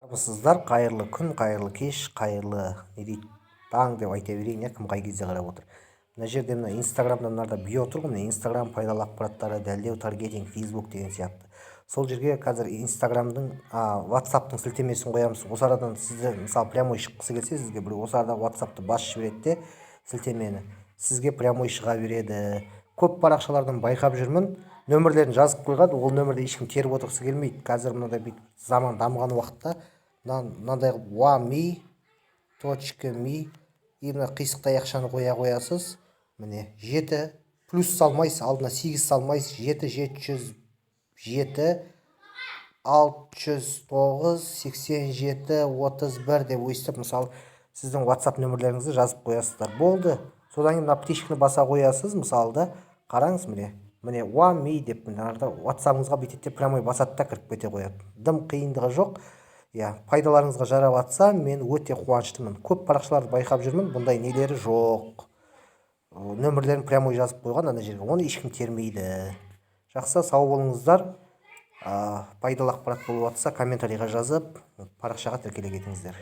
Армысыздар, қайырлы күн, қайырлы кеш, қайырлы не дейді, таң деп айта берейін, кім қай кезде қарап отыр. Мына жерде мына инстаграмда мынарда био тұр ғой, мына инстаграм пайдалы ақпараттары, дәлдеу, таргетинг, фейсбук деген сияқты. Сол жерге қазір инстаграмдың, ватсаптың сілтемесін қоямыз. Осы арадан сізді мысалы прямой шыққысы келсе, сізге бір осы арада ватсапты басып жібереді де сілтемені сізге прямой шыға береді. Көп парақшалардан байқап жүрмін, нөмірлерін жазып қойған, ол нөмірді ешкім теріп отырғысы келмейді. Қазір мынандай бүйтіп заман дамыған уақытта мынандай one.me и мына қисықтай ақшаны қоя қоясыз. Міне 7 плюс салмайсыз, алдына 8 салмайсыз, 7 707 609 87 31 деп өйстіп мысалы сіздің WhatsApp нөмірлеріңізді жазып қоясыздар. Болды. Содан кейін мына птичканы баса қоясыз. Мысалы да қараңыз, міне one.me деп мынада WhatsApp-ыңызға бүйтеді, прямой басады да кіріп кете қояды. Дым қиындығы жоқ. Пайдаларыңызға жарап жатса, мен өте қуаныштымын. Көп парақшаларды байқап жүрмін, бұндай нелері жоқ. Нөмірлерін прямой жазып қойған ана жерге, оны ешкім термейді. Жақсы, сау болыңыздар. Пайдалы ақпарат болып жатса, комментарийға жазып, парақшаға тіркеле кетіңіздер.